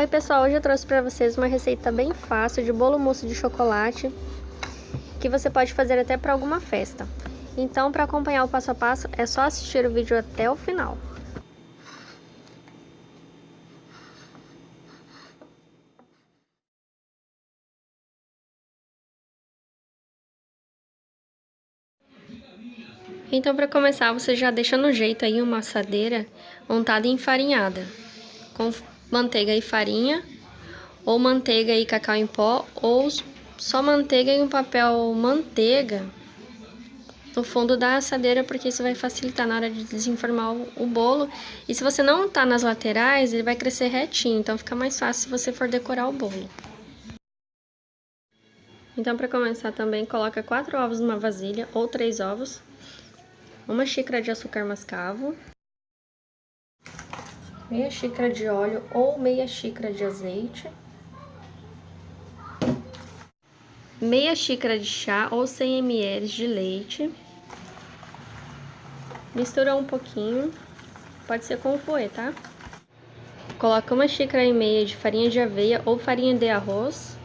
Oi pessoal, hoje eu trouxe para vocês uma receita bem fácil de bolo mousse de chocolate que você pode fazer até para alguma festa. Então, para acompanhar o passo a passo, é só assistir o vídeo até o final. Então, para começar, você já deixa no jeito aí uma assadeira untada e enfarinhada, com manteiga e farinha, ou manteiga e cacau em pó, ou só manteiga e um papel manteiga no fundo da assadeira, porque isso vai facilitar na hora de desenformar o bolo. E se você não tá nas laterais, ele vai crescer retinho, então fica mais fácil se você for decorar o bolo. Então, para começar também, coloca 4 ovos numa vasilha, ou 3 ovos, 1 xícara de açúcar mascavo, meia xícara de óleo ou meia xícara de azeite, meia xícara de chá ou 100 ml de leite. Mistura um pouquinho, pode ser com fouet, tá? Coloca 1,5 xícaras de farinha de aveia ou farinha de arroz.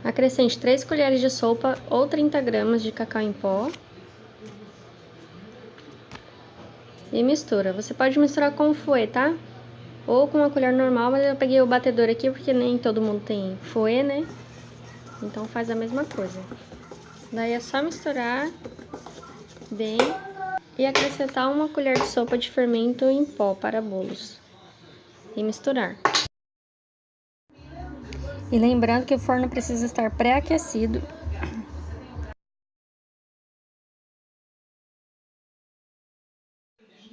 Acrescente 3 colheres de sopa ou 30 gramas de cacau em pó. E mistura. Você pode misturar com fouet, tá? Ou com uma colher normal, mas eu peguei o batedor aqui porque nem todo mundo tem fouet, né? Então faz a mesma coisa. Daí é só misturar bem e acrescentar 1 colher de sopa de fermento em pó para bolos. E misturar. E lembrando que o forno precisa estar pré-aquecido.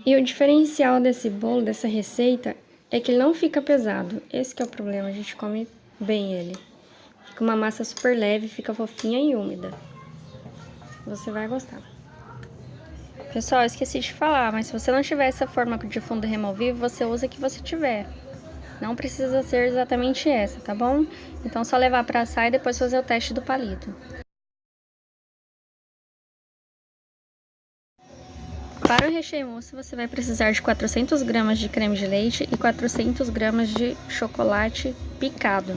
E o diferencial desse bolo, dessa receita, é que ele não fica pesado. Esse que é o problema, a gente come bem ele. Fica uma massa super leve, fica fofinha e úmida. Você vai gostar. Pessoal, eu esqueci de falar, mas se você não tiver essa forma de fundo removível, você usa a que você tiver. Não precisa ser exatamente essa, tá bom? Então, só levar para assar e depois fazer o teste do palito. Para o recheio mousse, você vai precisar de 400 gramas de creme de leite e 400 gramas de chocolate picado.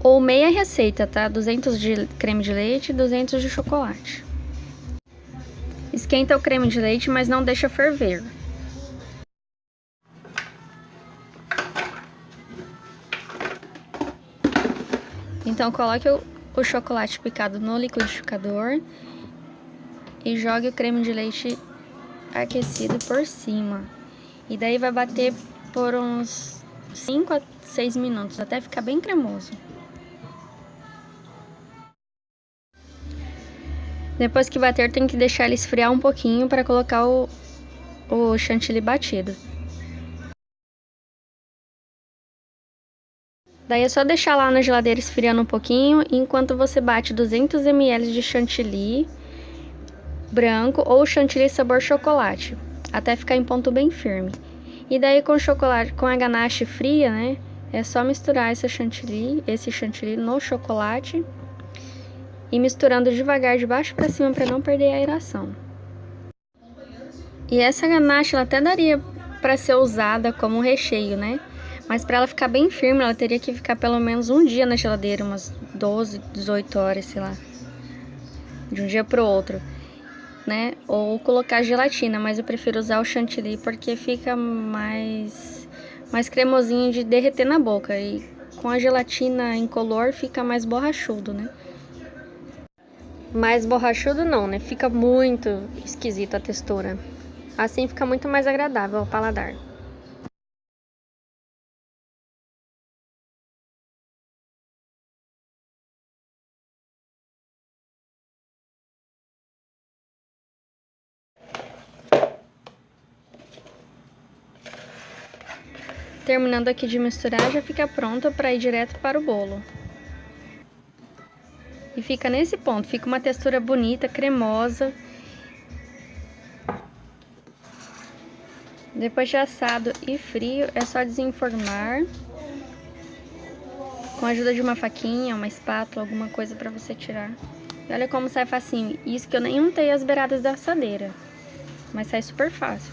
Ou meia receita, tá? 200 de creme de leite e 200 de chocolate. Esquenta o creme de leite, mas não deixa ferver. Então, coloque o chocolate picado no liquidificador e jogue o creme de leite aquecido por cima. E daí vai bater por uns 5 a 6 minutos, até ficar bem cremoso. Depois que bater, tem que deixar ele esfriar um pouquinho para colocar o chantilly batido. Daí é só deixar lá na geladeira esfriando um pouquinho, enquanto você bate 200 ml de chantilly branco ou chantilly sabor chocolate, até ficar em ponto bem firme. E daí com chocolate, com a ganache fria, né, é só misturar esse chantilly no chocolate e misturando devagar de baixo para cima para não perder a aeração. E essa ganache ela até daria para ser usada como recheio, né? Mas para ela ficar bem firme, ela teria que ficar pelo menos um dia na geladeira, umas 12, 18 horas, sei lá, de um dia pro outro, né? Ou colocar gelatina, mas eu prefiro usar o chantilly porque fica mais cremosinho de derreter na boca. E com a gelatina incolor fica mais borrachudo, né? Mais borrachudo não, né? Fica muito esquisito a textura. Assim fica muito mais agradável ao paladar. Terminando aqui de misturar, já fica pronto para ir direto para o bolo. E fica nesse ponto, fica uma textura bonita, cremosa. Depois de assado e frio, é só desenformar com a ajuda de uma faquinha, uma espátula, alguma coisa para você tirar E olha como sai facinho. Isso que eu nem untei as beiradas da assadeira. Mas sai super fácil.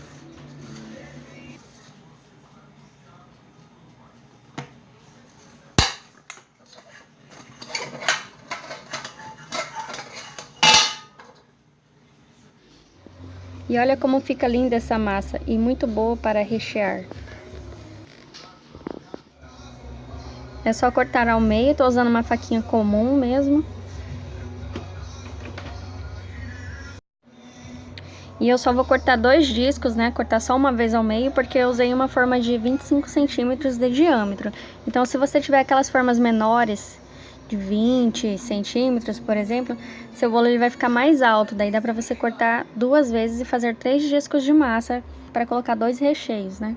E olha como fica linda essa massa e muito boa para rechear. É só cortar ao meio, tô usando uma faquinha comum mesmo. E eu só vou cortar 2 discos, né? Cortar só uma vez ao meio, porque eu usei uma forma de 25 centímetros de diâmetro. Então, se você tiver aquelas formas menores, de 20 centímetros, por exemplo, seu bolo ele vai ficar mais alto. Daí dá pra você cortar 2 vezes e fazer 3 discos de massa para colocar 2 recheios, né?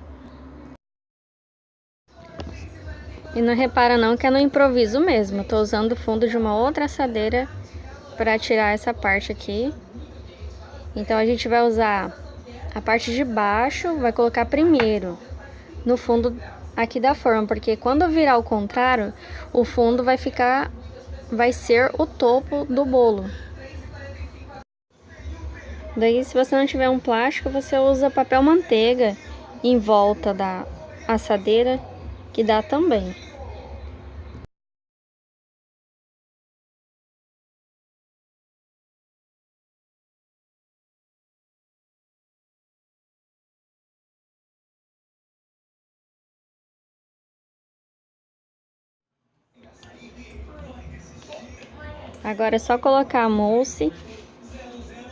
E não repara não que é no improviso mesmo. Eu tô usando o fundo de uma outra assadeira para tirar essa parte aqui. Então a gente vai usar a parte de baixo, vai colocar primeiro no fundo aqui da forma, porque quando virar ao contrário, o fundo vai ser o topo do bolo. Daí, se você não tiver um plástico, você usa papel manteiga em volta da assadeira, que dá também. Agora é só colocar a mousse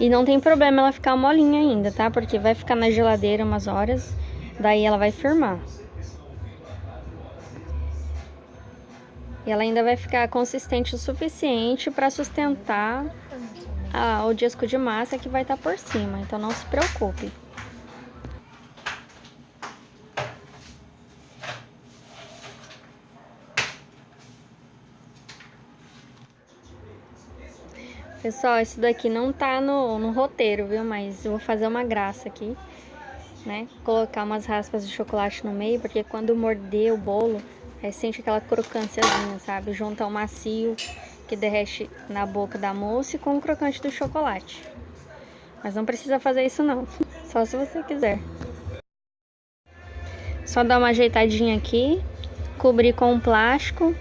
e não tem problema ela ficar molinha ainda, tá? Porque vai ficar na geladeira umas horas, daí ela vai firmar. E ela ainda vai ficar consistente o suficiente para sustentar o disco de massa que vai estar por cima, então não se preocupe. Pessoal, isso daqui não tá no roteiro, viu? Mas eu vou fazer uma graça aqui, né? Colocar umas raspas de chocolate no meio, porque quando morder o bolo, sente aquela crocânciazinha, sabe? Junta o macio que derrete na boca da moça com o crocante do chocolate. Mas não precisa fazer isso não, só se você quiser. Só dar uma ajeitadinha aqui, cobrir com um plástico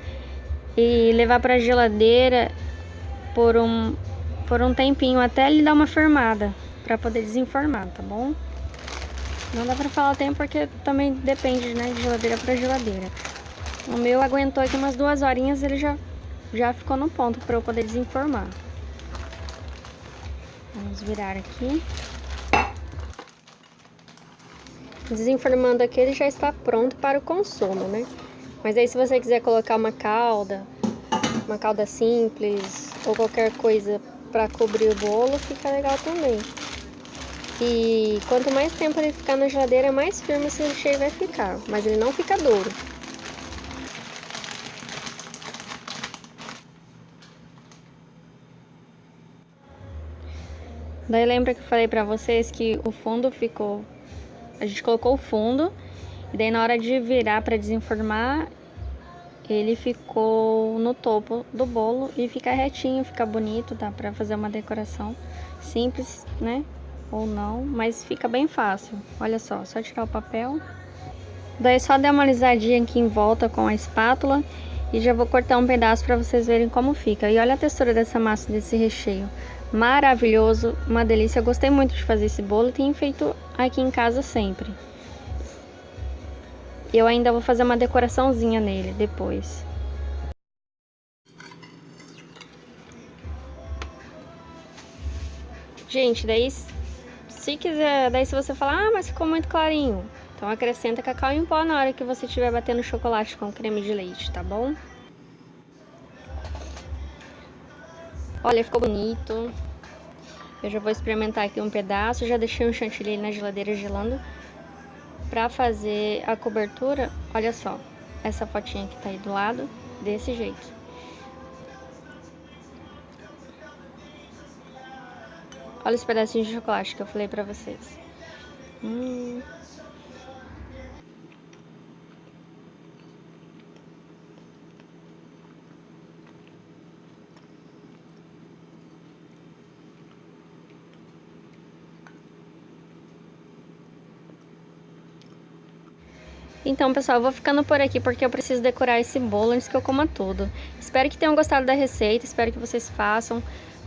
e levar para a geladeira por um tempinho até ele dar uma firmada, para poder desenformar, tá bom? Não dá para falar o tempo porque também depende, né, de geladeira para geladeira. O meu aguentou aqui umas 2 horinhas, ele já ficou no ponto para eu poder desenformar. Vamos virar aqui. Desenformando aqui, ele já está pronto para o consumo, né? Mas aí se você quiser colocar uma calda simples ou qualquer coisa para cobrir o bolo, fica legal também. E quanto mais tempo ele ficar na geladeira, mais firme esse recheio vai ficar, mas ele não fica duro. Daí lembra que eu falei pra vocês que o fundo ficou... A gente colocou o fundo e daí na hora de virar para desenformar, ele ficou no topo do bolo e fica retinho, fica bonito, dá pra fazer uma decoração simples, né? Ou não, mas fica bem fácil. Olha só tirar o papel. Daí só dar uma alisadinha aqui em volta com a espátula e já vou cortar um pedaço para vocês verem como fica. E olha a textura dessa massa, desse recheio. Maravilhoso, uma delícia. Eu gostei muito de fazer esse bolo e tenho feito aqui em casa sempre. Eu ainda vou fazer uma decoraçãozinha nele depois. Gente, daí se quiser, daí se você falar, mas ficou muito clarinho, então acrescenta cacau em pó na hora que você estiver batendo chocolate com creme de leite, tá bom? Olha, ficou bonito. Eu já vou experimentar aqui um pedaço, já deixei um chantilly na geladeira gelando. Pra fazer a cobertura, olha só, essa fotinha que tá aí do lado, desse jeito. Olha os pedacinhos de chocolate que eu falei pra vocês. Então, pessoal, eu vou ficando por aqui porque eu preciso decorar esse bolo antes que eu coma tudo. Espero que tenham gostado da receita, espero que vocês façam.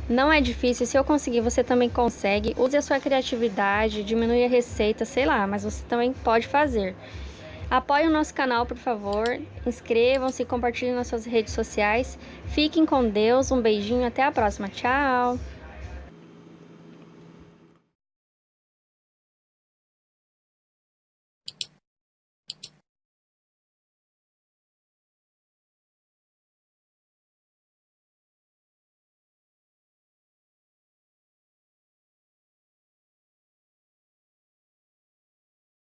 Não é difícil, se eu conseguir, você também consegue. Use a sua criatividade, diminui a receita, sei lá, mas você também pode fazer. Apoie o nosso canal, por favor. Inscrevam-se e compartilhem nas suas redes sociais. Fiquem com Deus, um beijinho, até a próxima. Tchau!